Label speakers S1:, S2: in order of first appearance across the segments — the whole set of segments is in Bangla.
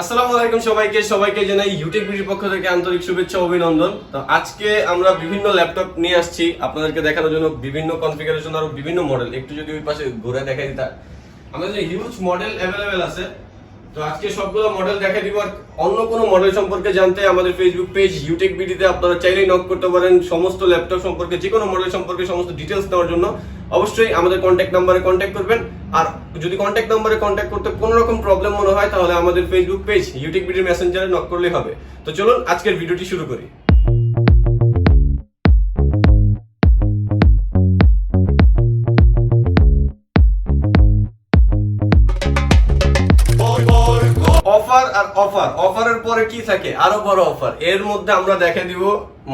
S1: আসসালামু আলাইকুম সবাইকে জানাই ইউটেকবিডির পক্ষ থেকে আন্তরিক শুভেচ্ছা ও অভিনন্দন। তো আজকে আমরা বিভিন্ন ল্যাপটপ নিয়ে আসছি আপনাদেরকে দেখানোর জন্য, বিভিন্ন কনফিগারেশন আর বিভিন্ন মডেল। একটু যদি ওই পাশে ঘুরে দেখাই দিতা, আমাদের হিউজ মডেল অ্যাভেলেবেল আছে। তো আজকে সবগুলো মডেল দেখাই দিব। আর অন্য কোনো মডেল সম্পর্কে জানতে আমাদের ফেসবুক পেজ ইউটেকবিডিতে আপনারা চাইলেই নক করতে পারেন। সমস্ত ল্যাপটপ সম্পর্কে, যে কোনো মডেল সম্পর্কে সমস্ত ডিটেলস নেওয়ার জন্য অবশ্যই আমাদের কন্ট্যাক্ট নাম্বারে কন্ট্যাক্ট করবেন। আর যদি কন্ট্যাক্ট নাম্বারে কন্ট্যাক্ট করতে কোনো রকম প্রবলেম মনে হয় তাহলে আমাদের ফেসবুক পেজ ইউটেকবিডির মেসেঞ্জারে নক করলেই হবে। তো চলুন আজকের ভিডিওটি শুরু করি। অফার আর অফার, অফারের পরে কি থাকে? আরো বড় অফার। এর মধ্যে আমরা দেখা দিব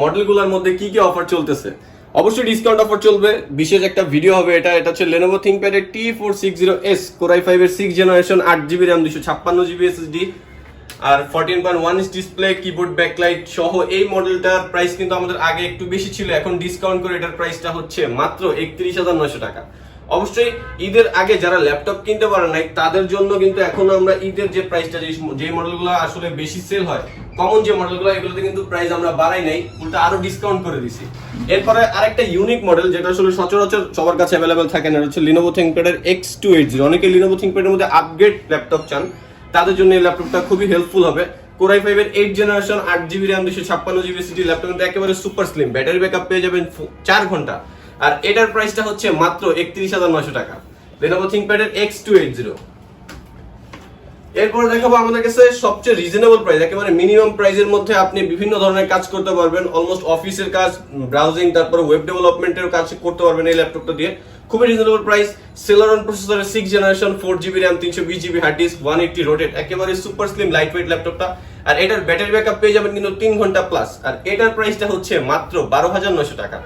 S1: মডেলগুলোর মধ্যে কি কি অফার চলতেছে। অবশ্যই ডিসকাউন্ট অফার চলবে, বিশেষ একটা ভিডিও হবে। এটা হচ্ছে Lenovo ThinkPad এর T460S Core i5 এর 6th generation, 8GB RAM, 256GB SSD আর 14.1 ইঞ্চ ডিসপ্লে, কিবোর্ড, ব্যাকলাইট সহ এই মডেলটার প্রাইস কিন্তু আমাদের আগে একটু বেশি ছিল। এখন ডিসকাউন্ট করে এটার প্রাইসটা হচ্ছে মাত্র 31,900 টাকা। অবশ্যই ঈদের আগে যারা ল্যাপটপ কিনতে পারে নাই তাদের জন্য কিন্তু এখন আমরা ঈদের যে প্রাইসটা, যে মডেলগুলো আসলে বেশি সেল হয়, কমন যে মডেলগুলো, এগুলোতে কিন্তু প্রাইস আমরা বাড়াই নাই, উল্টা আরো ডিসকাউন্ট করে দিছি। এরপরে আরেকটা ইউনিক মডেল যেটা আসলে সচরাচর সবার কাছে অ্যাভেলেবেল থাকে না, হচ্ছে Lenovo ThinkPad এর X280। অনেকে Lenovo ThinkPad এর মধ্যে আপগ্রেড ল্যাপটপ চান, তাদের জন্য এই ল্যাপটপটা খুবই হেল্পফুল হবে। Core i5 এর 8th generation, 8GB RAM, 256GB SSD laptop কিন্তু একেবারে সুপার স্লিম, ব্যাটারি ব্যাকআপ পেয়ে যাবেন 4 ঘন্টা। আর এটার প্রাইসটা হচ্ছে মাত্র 31,900 টাকা, Lenovo ThinkPad এর X280। এরপর দেখাবো আমাদের কাছে সবচেয়ে রিজনেবল প্রাইস, একেবারে মিনিমাম প্রাইসের মধ্যে আপনি বিভিন্ন ধরনের কাজ করতে পারবেন। অলমোস্ট অফিসের কাজ, ব্রাউজিং, তারপরে ওয়েব ডেভেলপমেন্টের কাজ করতে পারবেন এই ল্যাপটপটা দিয়ে। খুবই রিজনেবল প্রাইস। Celeron প্রসেসরের 6th generation, 4GB RAM, 320GB hard disk, 180 rotate, একেবারে সুপার স্লিম লাইট ওয়েট ল্যাপটপটা। আর এটার ব্যাটারি ব্যাকআপ পেয়ে যাবেন কিন্তু 3 ঘন্টা প্লাস। আর এটার প্রাইসটা হচ্ছে মাত্র 12,900 টাকা।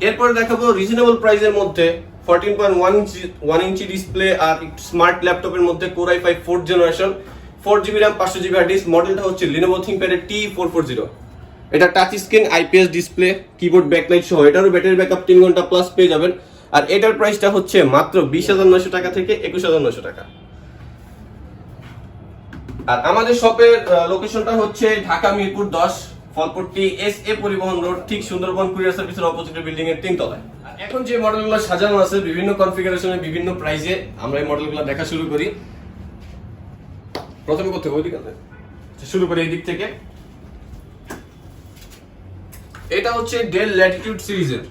S1: এরপর দেখাবো রিজনেবল প্রাইসের মধ্যে 14.1 ইঞ্চি ডিসপ্লে আর স্মার্ট ল্যাপটপের মধ্যে Core i5 4th generation, 4GB RAM, 500GB hard disk. মডেলটা হচ্ছে Lenovo ThinkPad এর T440। এটা touch screen, IPS display, keyboard, backlight সহ এটারও ব্যাটারি ব্যাকআপ 3 ঘন্টা প্লাস পেয়ে যাবেন। আর এটার প্রাইসটা হচ্ছে মাত্র 20,900 টাকা থেকে 21,900 টাকা। আর আমাদের শপের লোকেশনটা হচ্ছে ঢাকা মিরপুর 10, ফলপট্টি SA পরিবহন রোড, ঠিক সুন্দরবন কুরিয়ার সার্ভিসের অপোজিটের বিল্ডিং এর 3 তলায়। এখন যে মডেলগুলো সাজানো আছে বিভিন্ন কনফিগারেশনে, বিভিন্ন প্রাইসে, আমরা এই মডেলগুলো দেখা শুরু করি। প্রথমে কোথায় ওই দিকে শুরু করি, এই দিক থেকে। এটা হচ্ছে Dell Latitude সিরিজের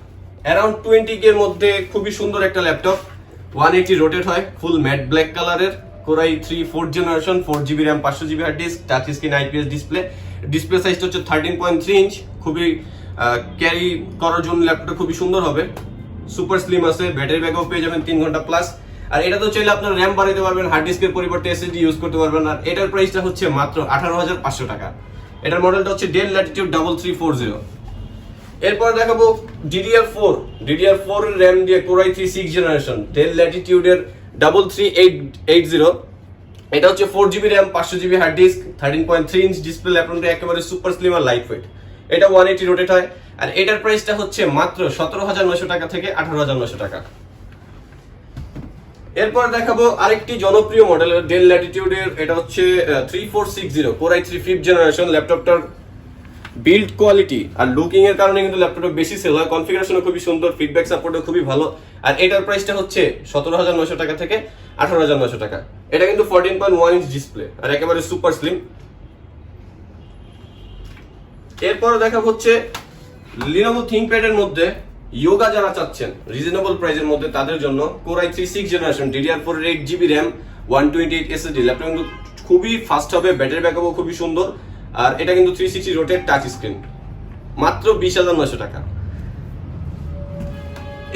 S1: অ্যারাউন্ড 20K এর মধ্যে খুবই সুন্দর একটা ল্যাপটপ। 180 রোটেট হয়, ফুল ম্যাট ব্ল্যাক কালারের, Core i3 4th generation, 4GB RAM, 500GB hard disk, touch screen, IPS display সাইজটা হচ্ছে 13.3 ইঞ্চ। খুবই ক্যারি করার জন্য ল্যাপটপটা খুবই সুন্দর হবে, সুপার স্লিম আছে, ব্যাটারি ব্যাকআপ পেয়ে যাবেন 3 ঘন্টা প্লাস। আর এটা তো চাইলে আপনার র্যাম বাড়াতে পারবেন, হার্ড ডিস্কের পরিবর্তে SSD ইউজ করতে পারবেন। আর এটার প্রাইসটা হচ্ছে মাত্র 18,500 টাকা। এটার মডেলটা হচ্ছে Dell Latitude 3340। এরপর দেখাবো DDR4 এর র্যাম দিয়ে Core i3 6th generation, Dell Latitude এর 3380। এটা হচ্ছে 4GB RAM, 500GB hard disk, 13.3 inch display, ল্যাপটপটা একেবারে সুপার স্লিম আর লাইট ওয়েট। এটা 180 রোটেট হয়। আর এটার প্রাইসটা হচ্ছে মাত্র 17,900 টাকা থেকে 18,900 টাকা। এরপর দেখাবো আরেকটি জনপ্রিয় মডেল Dell Latitude এর, এটা হচ্ছে 3460 Core i3 5th জেনারেশন। ল্যাপটপটার বিল্ড কোয়ালিটি আর লুকিং এর কারণে কিন্তু ল্যাপটপটা বেশি সেল হয়, কনফিগারেশনও খুবই সুন্দর, ফিডব্যাক সাপোর্টও খুবই ভালো। আর এটার প্রাইসটা হচ্ছে 17,900 টাকা থেকে 18,900 টাকা। এটা কিন্তু 14.1 ইঞ্চ ডিসপ্লে আর একেবারে সুপার স্লিম। এরপর দেখা হচ্ছে Lenovo ThinkPad এর মধ্যে ইয়োগা যারা চাচ্ছেন রিজনেবল প্রাইসের মধ্যে, তাদের জন্য Core i3 6th generation, DDR4 এর 8GB RAM, 128 SSD, ল্যাপটপ কিন্তু খুবই ফাস্ট হবে, ব্যাটারি ব্যাকআপও খুবই সুন্দর। আর এটা কিন্তু 360 রোটেট টাচ স্ক্রিন, মাত্র 20,900 টাকা।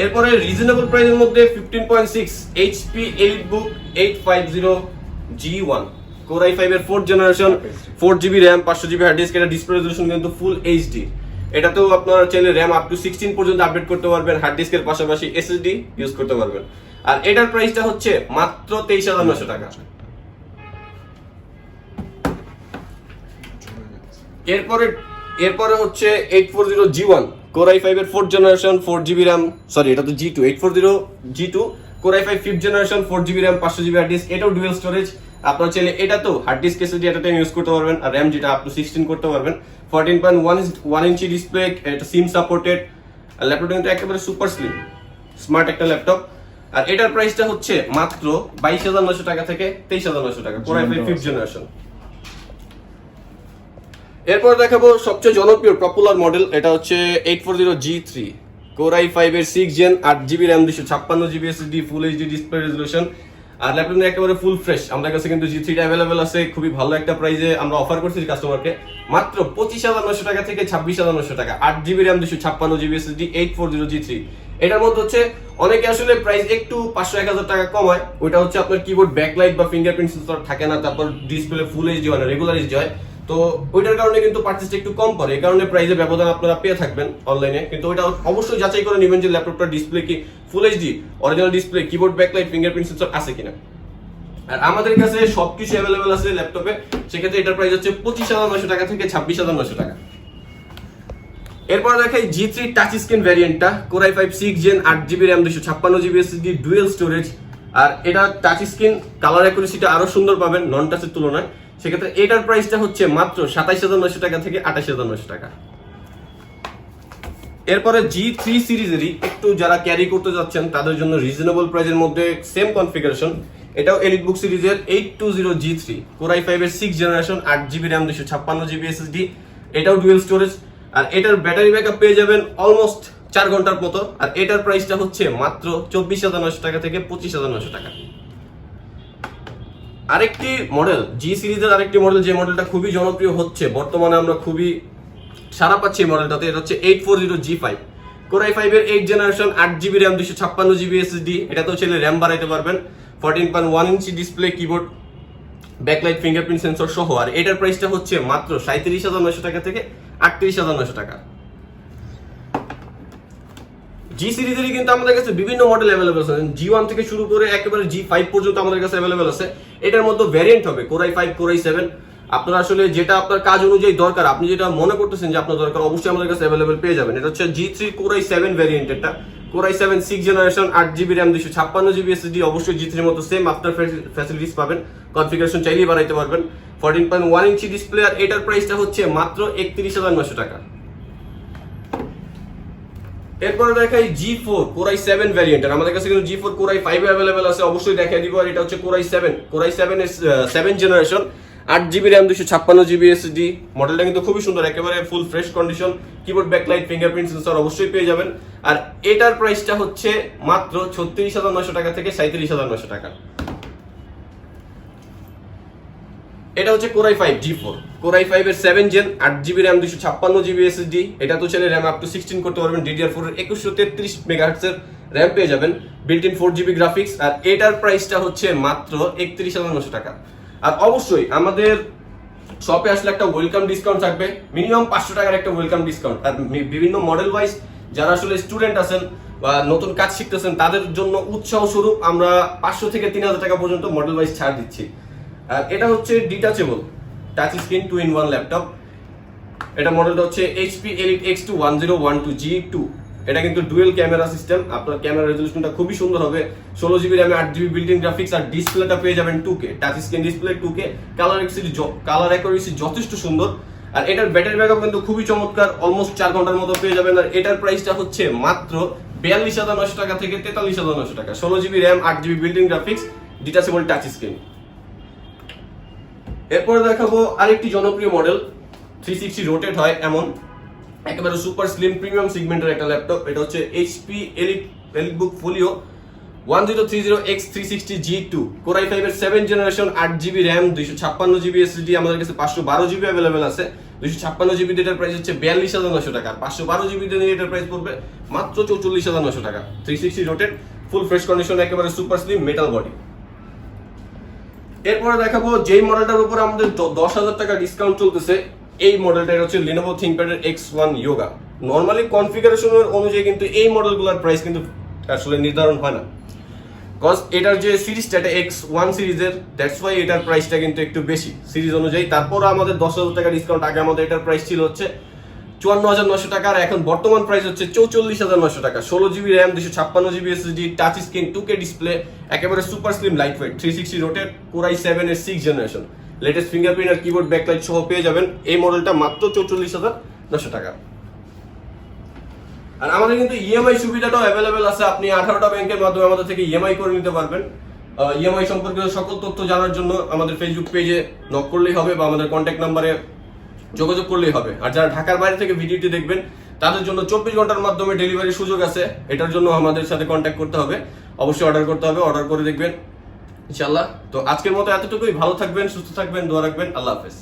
S1: এরপরে রিজনেবল প্রাইসের মধ্যে 15.6 HP EliteBook 850G1, Core i5 এর 4th generation, 4GB RAM, 500GB hard disk. এটা ডিসপ্লে রেজোলিউশন কিন্তু ফুল HD। এটাতেও আপনারা চাইলে RAM আপ টু 16 পর্যন্ত আপডেট করতে পারবেন, হার্ড ডিস্কের পাশাপাশি SSD ইউজ করতে পারবেন। আর এটার প্রাইসটা হচ্ছে মাত্র 23,900 টাকা। এরপরে হচ্ছে 840G1 Core i5 এর 4th generation, 4GB RAM, sorry এটা তো G2, 840G2 Core i5 5th generation, 4GB RAM, 500GB hard disk. এটাও ডুয়াল স্টোরেজ আপনারা চাইলে এটা তো হার্ড ডিস্ক এসএসডি এটাতে ইউজ করতে পারবেন, আর র্যাম যেটা আপ টু 16 করতে পারবেন। 14.1 ইঞ্চি ডিসপ্লে, এটা সিম সাপোর্টেড, আর ল্যাপটপটা কিন্তু একেবারে সুপার স্লিম স্মার্ট একটা ল্যাপটপ। আর এটার প্রাইসটা হচ্ছে মাত্র 22,900 টাকা থেকে 23,900 টাকা, Core i5 5th জেনারেশন। এরপর দেখাবো সবচেয়ে জনপ্রিয় পপুলার মডেল, এটা হচ্ছে 840G3 Core i5 এর 6 gen, 8GB RAM, 256GB SSD, full HD display resolution. আর ল্যাপটপটা একেবারে ফুল ফ্রেশ। আমাদের কাছে কিন্তু G3 টা अवेलेबल আছে খুবই ভালো একটা প্রাইসে, আমরা অফার করছি কাস্টমারকে মাত্র 25,900 টাকা থেকে 26,900 টাকা, 8GB RAM, 256GB SSD, 840G3। এটার মধ্যে হচ্ছে অনেকে আসলে প্রাইস একটু 500-1000 টাকা কমায়, ওইটা হচ্ছে আপনার কিবোর্ড ব্যাকলাইট বা ফিঙ্গারপ্রিন্ট সেন্সর থাকে না, তারপর ডিসপ্লে ফুল এইচডি হয় না, রেগুলার এইচডি হয়, তো ওইটার কারণে কিন্তু পারচেজটা একটু কম পড়ে, এই কারণে প্রাইসে ব্যবধান আপনারা পেয়ে থাকবেন অনলাইনে। কিন্তু ওইটা অবশ্যই যাচাই করে নেবেন যে ল্যাপটপটার ডিসপ্লে কি full HD, original display, keyboard backlight, fingerprint sensor আছে কিনা। আর আমাদের কাছে সবকিছু अवेलेबल আছে ল্যাপটপে, সেক্ষেত্রে এটার প্রাইস হচ্ছে 25,900 টাকা থেকে 26,900 টাকা। এরপর দেখাই G3 টাচ স্ক্রিন ভ্যারিয়েন্টটা, Core i5 6 gen, 8GB RAM, 256GB SSD, dual storage. আর এটা টাচ স্ক্রিন, কালার অ্যাকুরেসিটা আরো সুন্দর পাবেন নন টাচের তুলনায়, সেক্ষেত্রে এটার প্রাইসটা হচ্ছে মাত্র 27,900 টাকা থেকে 28,900 টাকা। এরপরে G3 সিরিজেরই একটু যারা ক্যারি করতে যাচ্ছেন তাদের জন্য রিজনেবল প্রাইসের মধ্যে সেম কনফিগারেশন, এটাও এলিটবুক সিরিজের 820G3 Core i5 এর 6 generation, 8GB RAM, 256GB SSD, এটাও ডুয়াল স্টোরেজ। আর এটার ব্যাটারি ব্যাকআপ পেয়ে যাবেন অলমোস্ট 4 ঘন্টার মতো, আর এটার প্রাইসটা হচ্ছে মাত্র 24,900 টাকা থেকে 25,900 টাকা। আরেকটি মডেল জি সিরিজের আরেকটি মডেল, যে মডেলটা খুবই জনপ্রিয় হচ্ছে বর্তমানে, আমরা খুবই সারা পাচ্ছি এই মডেলটাতে, এটা হচ্ছে 840G5 Core i5 এর 8 generation, 8GB RAM, 256GB SSD, এটাতেও চাইলে র্যাম বাড়াইতে পারবেন, 14.1 inch display, keyboard backlight, fingerprint sensor সহ। আর এটার প্রাইসটা হচ্ছে মাত্র 37,900 টাকা থেকে 38,900 টাকা। জি সিরিজেরই কিন্তু আমাদের কাছে বিভিন্ন মডেল अवेलेबल আছে, G1 থেকে শুরু করে একেবারে G5 পর্যন্ত আমাদের কাছে अवेलेबल আছে। এটার মধ্যে ভ্যারিয়েন্ট হবে Core i5, Core i7, আপনার আসলে যেটা আপনার কাজ অনুযায়ী দরকার, আপনি যেটা মনে করতেছেন যে আপনার দরকার, অবশ্যই আমাদের কাছে अवेलेबल পেয়ে যাবেন। এটা হচ্ছে G3 Core i7 ভ্যারিয়েন্ট, এটা Core i7 6 generation, 8GB RAM, 256GB SSD, অবশ্যই G3 এর মতো সেম আপনার ফ্যাসিলিটিস পাবেন, কনফিগারেশন চাইলেই বাড়াইতে পারবেন, 14.1 ইঞ্চি ডিসপ্লে। আর এটার প্রাইসটা হচ্ছে মাত্র 31,900 টাকা। এরপরে দেখাই G4 Core i7 ভ্যারিয়েন্ট, আমাদের কাছে কিন্তু G4 Core i5 अवेलेबल আছে, অবশ্যই দেখাই দিব। আর এটা হচ্ছে Core i7 এর 7 generation, 8GB RAM, 256GB SSD, মডেলটা কিন্তু খুবই সুন্দর, একেবারে full fresh condition, keyboard backlight, fingerprint sensor অবশ্যই পেয়ে যাবেন। আর এটার প্রাইসটা হচ্ছে মাত্র 36,900 টাকা থেকে 37,900 টাকা। এটা হচ্ছে Core i5 G4 Core i5 এর 7 gen, 8GB RAM, 256GB SSD, এটা তো চাইলে র্যাম আপ টু 16 করতে পারবেন, DDR4 এর 2133 মেগাহার্টজ এর র্যাম পেয়ে যাবেন, বিল্ট ইন 4GB গ্রাফিক্স। আর এটার প্রাইসটা হচ্ছে মাত্র 31,900 টাকা। আর অবশ্যই আমাদের শপে আসলে একটা ওয়েলকাম ডিসকাউন্ট থাকবে, মিনিমাম 500 টাকার একটা ওয়েলকাম ডিসকাউন্ট। আর বিভিন্ন মডেল ওয়াইজ যারা আসলে স্টুডেন্ট আছেন বা নতুন কাজ শিখতেছেন তাদের জন্য উৎসাহ স্বরূপ আমরা 500 থেকে 3,000 টাকা পর্যন্ত মডেল ওয়াইজ ছাড় দিচ্ছি। আর এটা হচ্ছে detachable touch screen 2-in-1 laptop, এটা মডেলটা হচ্ছে HP Elite X2 1012G2, এটা কিন্তু ডুয়েল ক্যামেরা সিস্টেম, আপনার ক্যামেরা রেজোলিউশনটা খুবই সুন্দর হবে, 16GB RAM, 8GB built in graphics. আর ডিসপ্লেটা পেয়ে যাবেন 2K touch screen display, 2K colour accuracy যথেষ্ট সুন্দর। আর এটার ব্যাটারি ব্যাকআপ কিন্তু খুবই চমৎকার, অলমোস্ট 4 ঘন্টার মতো পেয়ে যাবেন। আর এটার প্রাইসটা হচ্ছে মাত্র 42,900 টাকা থেকে 43,900 টাকা, 16GB RAM, 8GB built in graphics, detachable touch screen. এরপরে দেখাবো আরেকটি জনপ্রিয় মডেল, 360 রোটেট হয় এমন একেবারে সুপার স্লিম প্রিমিয়াম সেগমেন্টের একটা ল্যাপটপ, এটা হচ্ছে HP Elitebook Folio 1030X360G2 Core i5 এর 7 generation, 8GB RAM, 256GB SSD, আমাদের কাছে 512GB अवेलेबल আছে। 256GB এটার প্রাইস হচ্ছে 42,900 টাকা, 512GB দিয়ে এটার প্রাইস পড়বে মাত্র 44,900 টাকা। 360 রোটেট, ফুল ফ্রেশ কন্ডিশন, একেবারে সুপার স্লিম মেটাল বডি। এরপরে দেখাবো যেই মডেলটার উপর আমাদের 10,000 টাকা ডিসকাউন্ট চলতেছে, এই মডেলটা হচ্ছে Lenovo ThinkPad এর X1 Yoga। নরমালি কনফিগারেশনের অনুযায়ী কিন্তু এই মডেলগুলোর প্রাইস কিন্তু আসলে নির্ধারণ হয় না, কজ এটার যে সিরিজটা এটা X1 সিরিজের, দ্যাটস ওয়াই এটার প্রাইসটা কিন্তু একটু বেশি সিরিজ অনুযায়ী। তারপর আমাদের 10,000 টাকা ডিসকাউন্ট, আগে আমাদের এটার প্রাইস ছিল হচ্ছে 54,900 টাকা, আর এখন বর্তমান প্রাইস হচ্ছে 44,900 টাকা। 16GB RAM, 256GB SSD, touch screen, 2K display, একেবারে super slim light weight, 360 rotate, Core i7 এর 6th জেনারেশন, লেটেস্ট ফিঙ্গারপ্রিন্ট আর কিবোর্ড ব্যাকলাইট সহ পেয়ে যাবেন এই মডেলটা মাত্র 44,900 টাকা। আর আমাদের কিন্তু ইএমআই সুবিধাটাও অ্যাভেলেবেল আছে, আপনি 18টা ব্যাংকের মাধ্যমে আমাদের থেকে ইএমআই করে নিতে পারবেন। ইএমআই সম্পর্কিত সকল তথ্য জানার জন্য আমাদের ফেসবুক পেজে নক করলেই হবে বা আমাদের কন্ট্যাক্ট নাম্বারে যোগাযোগ করলেই হবে। আর যারা ঢাকার বাইরে থেকে ভিডিওটি দেখবেন তাদের জন্য 24 ঘন্টার মাধ্যমে ডেলিভারির সুযোগ আছে, এটার জন্য আমাদের সাথে কন্ট্যাক্ট করতে হবে, অবশ্যই অর্ডার করতে হবে, অর্ডার করে দেখবেন ইনশাআল্লাহ। তো আজকের মতো এতটুকুই, ভালো থাকবেন, সুস্থ থাকবেন, দোয়া রাখবেন, আল্লাহ হাফেজ।